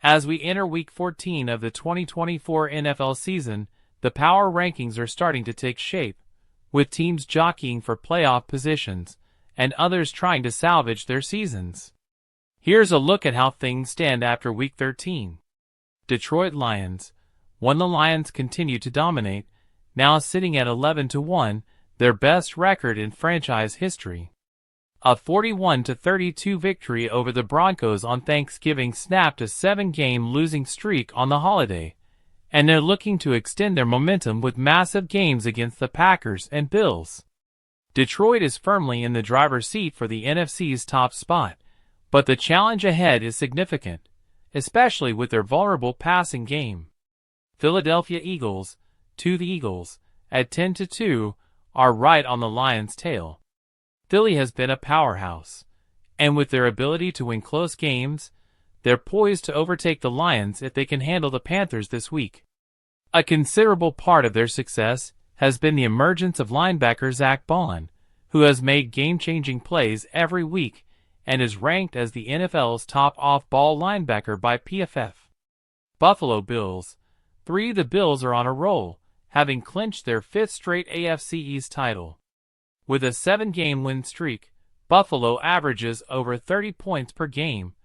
As we enter Week 14 of the 2024 NFL season, the power rankings are starting to take shape, with teams jockeying for playoff positions and others trying to salvage their seasons. Here's a look at how things stand after Week 13. Detroit Lions. The Lions continue to dominate, now sitting at 11-1, their best record in franchise history. A 41-32 victory over the Broncos on Thanksgiving snapped a 7-game losing streak on the holiday, and they're looking to extend their momentum with massive games against the Packers and Bills. Detroit is firmly in the driver's seat for the NFC's top spot, but the challenge ahead is significant, especially with their vulnerable passing game. Philadelphia Eagles, the Eagles, at 10-2, are right on the Lions' tail. Philly has been a powerhouse, and with their ability to win close games, they're poised to overtake the Lions if they can handle the Panthers this week. A considerable part of their success has been the emergence of linebacker Zach Bond, who has made game-changing plays every week and is ranked as the NFL's top off-ball linebacker by PFF. Buffalo Bills. The Bills are on a roll, having clinched their 5th straight AFC East title. With a 7-game win streak, Buffalo averages over 30 points per game,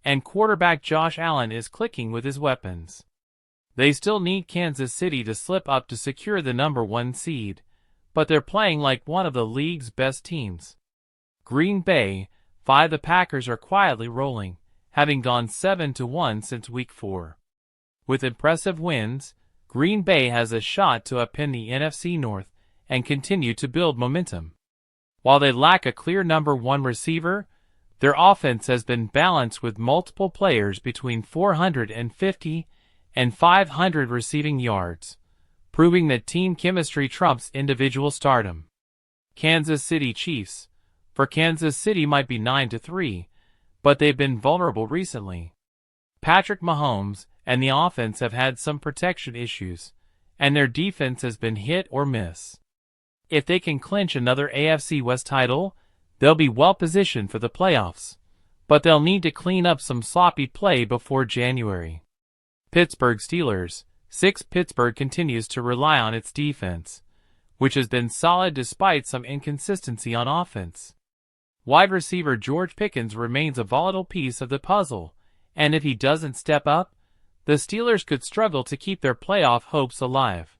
and quarterback Josh Allen is clicking with his weapons. They still need Kansas City to slip up to secure the number 1 seed, but they're playing like one of the league's best teams. Green Bay. The Packers are quietly rolling, having gone 7-1 since Week 4. With impressive wins, Green Bay has a shot to upend the NFC North and continue to build momentum. While they lack a clear number 1 receiver, their offense has been balanced with multiple players between 450 and 500 receiving yards, proving that team chemistry trumps individual stardom. Kansas City Chiefs. Kansas City might be 9-3, but they've been vulnerable recently. Patrick Mahomes and the offense have had some protection issues, and their defense has been hit or miss. If they can clinch another AFC West title, they'll be well positioned for the playoffs, but they'll need to clean up some sloppy play before January. Pittsburgh Steelers. Pittsburgh continues to rely on its defense, which has been solid despite some inconsistency on offense. Wide receiver George Pickens remains a volatile piece of the puzzle, and if he doesn't step up, the Steelers could struggle to keep their playoff hopes alive.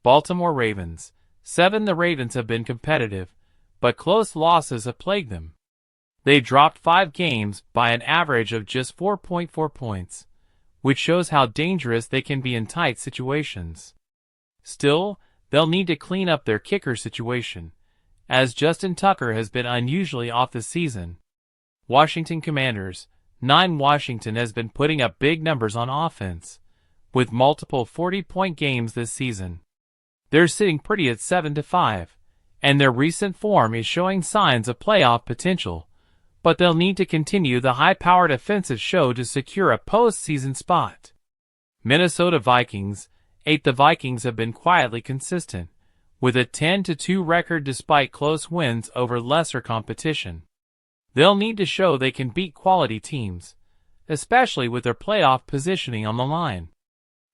Baltimore Ravens. The Ravens have been competitive, but close losses have plagued them. They dropped 5 games by an average of just 4.4 points, which shows how dangerous they can be in tight situations. Still, they'll need to clean up their kicker situation, as Justin Tucker has been unusually off this season. Washington Commanders. Washington has been putting up big numbers on offense, with multiple 40-point games this season. They're sitting pretty at 7-5, and their recent form is showing signs of playoff potential, but they'll need to continue the high-powered offensive show to secure a postseason spot. Minnesota Vikings. The Vikings have been quietly consistent, with a 10-2 record despite close wins over lesser competition. They'll need to show they can beat quality teams, especially with their playoff positioning on the line.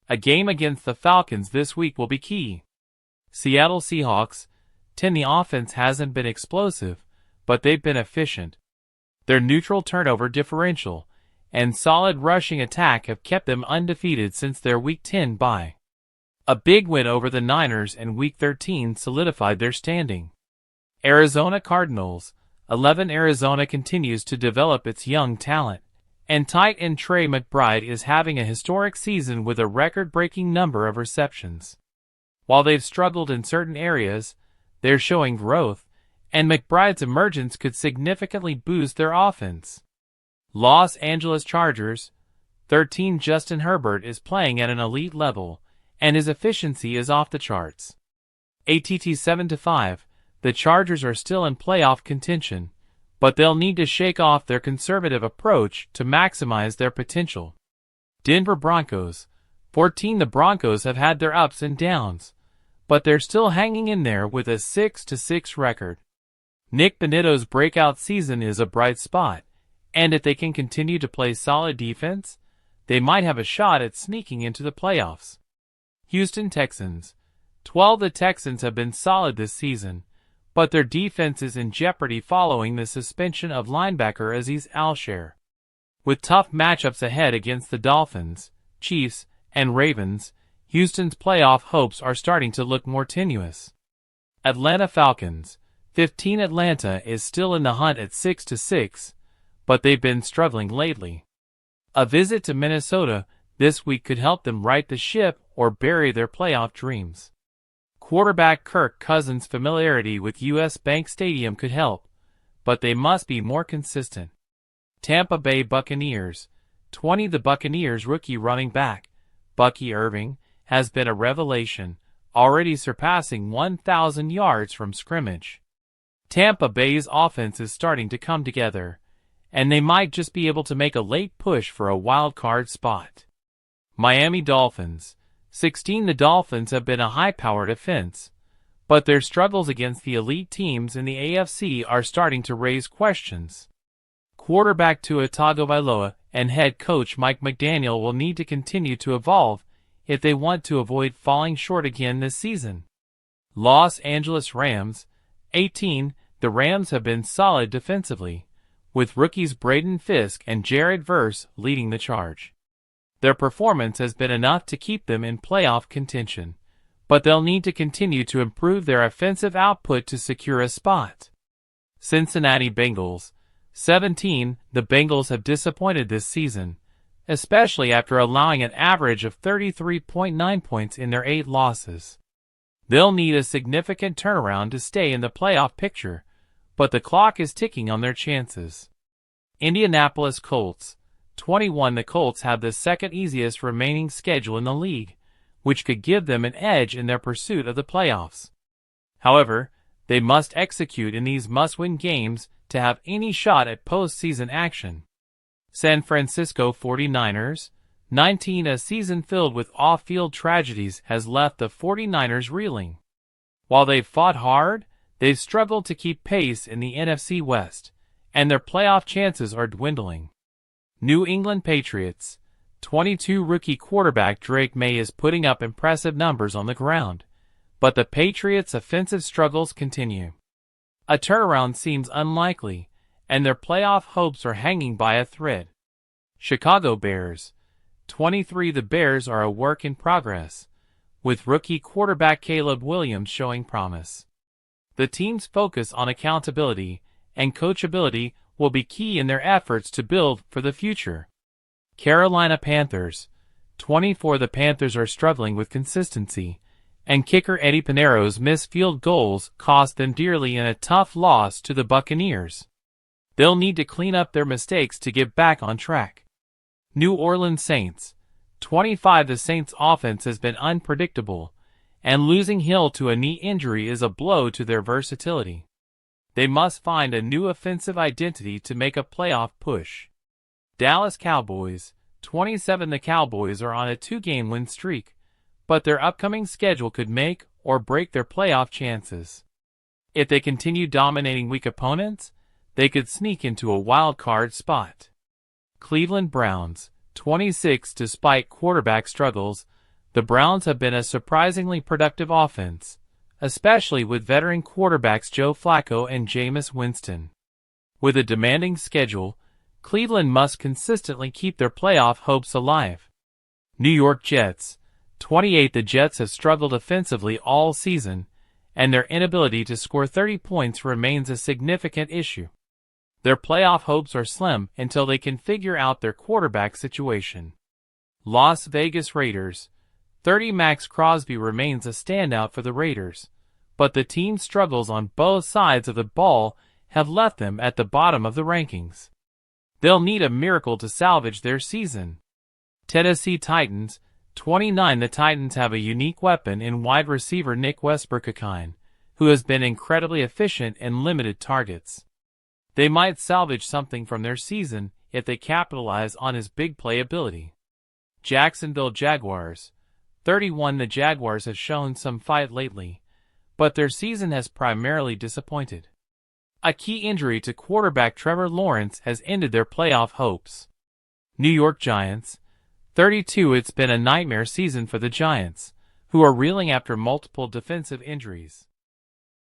A game against the Falcons this week will be key. Seattle Seahawks. The offense hasn't been explosive, but they've been efficient. Their neutral turnover differential and solid rushing attack have kept them undefeated since their Week 10 bye. A big win over the Niners in Week 13 solidified their standing. Arizona Cardinals. Arizona continues to develop its young talent, and tight end Trey McBride is having a historic season with a record-breaking number of receptions. While they've struggled in certain areas, they're showing growth, and McBride's emergence could significantly boost their offense. Los Angeles Chargers. Justin Herbert is playing at an elite level, and his efficiency is off the charts. 7-5, the Chargers are still in playoff contention, but they'll need to shake off their conservative approach to maximize their potential. Denver Broncos. The Broncos have had their ups and downs, but they're still hanging in there with a 6-6 record. Nick Bonitto's breakout season is a bright spot, and if they can continue to play solid defense, they might have a shot at sneaking into the playoffs. Houston Texans. 12. The Texans have been solid this season, but their defense is in jeopardy following the suspension of linebacker Azeez Al-Shaair. With tough matchups ahead against the Dolphins, Chiefs, and Ravens, Houston's playoff hopes are starting to look more tenuous. Atlanta Falcons. 15. Atlanta is still in the hunt at 6-6, but they've been struggling lately. A visit to Minnesota this week could help them right the ship or bury their playoff dreams. Quarterback Kirk Cousins' familiarity with U.S. Bank Stadium could help, but they must be more consistent. Tampa Bay Buccaneers. 20. The Buccaneers' rookie running back, Bucky Irving, has been a revelation, already surpassing 1,000 yards from scrimmage. Tampa Bay's offense is starting to come together, and they might just be able to make a late push for a wild card spot. Miami Dolphins. 16. The Dolphins have been a high-powered offense, but their struggles against the elite teams in the AFC are starting to raise questions. Quarterback Tua Tagovailoa and head coach Mike McDaniel will need to continue to evolve if they want to avoid falling short again this season. Los Angeles Rams. 18. The Rams have been solid defensively, with rookies Braden Fisk and Jared Verse leading the charge. Their performance has been enough to keep them in playoff contention, but they'll need to continue to improve their offensive output to secure a spot. Cincinnati Bengals. 17. The Bengals have disappointed this season, especially after allowing an average of 33.9 points in their 8 losses. They'll need a significant turnaround to stay in the playoff picture, but the clock is ticking on their chances. Indianapolis Colts. 21. The Colts have the second easiest remaining schedule in the league, which could give them an edge in their pursuit of the playoffs. However, they must execute in these must-win games to have any shot at postseason action. San Francisco 49ers. 19. A season filled with off-field tragedies has left the 49ers reeling. While they've fought hard, they've struggled to keep pace in the NFC West, and their playoff chances are dwindling. New England Patriots. 22. Rookie quarterback Drake May is putting up impressive numbers on the ground, but the Patriots' offensive struggles continue. A turnaround seems unlikely, and their playoff hopes are hanging by a thread. Chicago Bears. 23. The Bears are a work in progress, with rookie quarterback Caleb Williams showing promise. The team's focus on accountability and coachability will be key in their efforts to build for the future. Carolina Panthers. 24. The Panthers are struggling with consistency, and kicker Eddie Pinheiro's missed field goals cost them dearly in a tough loss to the Buccaneers. They'll need to clean up their mistakes to get back on track. New Orleans Saints. 25. The Saints' offense has been unpredictable, and losing Hill to a knee injury is a blow to their versatility. They must find a new offensive identity to make a playoff push. Dallas Cowboys. 27. The Cowboys are on a 2-game win streak, but their upcoming schedule could make or break their playoff chances. If they continue dominating weak opponents, they could sneak into a wild card spot. Cleveland Browns. 26. Despite quarterback struggles, the Browns have been a surprisingly productive offense, especially with veteran quarterbacks Joe Flacco and Jameis Winston. With a demanding schedule, Cleveland must consistently keep their playoff hopes alive. New York Jets. 28. The Jets have struggled offensively all season, and their inability to score 30 points remains a significant issue. Their playoff hopes are slim until they can figure out their quarterback situation. Las Vegas Raiders. 30. Max Crosby remains a standout for the Raiders, but the team's struggles on both sides of the ball have left them at the bottom of the rankings. They'll need a miracle to salvage their season. Tennessee Titans. 29. The Titans have a unique weapon in wide receiver Nick Westbrook-Akine, who has been incredibly efficient and limited targets. They might salvage something from their season if they capitalize on his big play ability. Jacksonville Jaguars. 31. The Jaguars have shown some fight lately, but their season has primarily disappointed. A key injury to quarterback Trevor Lawrence has ended their playoff hopes. New York Giants. 32. It's been a nightmare season for the Giants, who are reeling after multiple defensive injuries.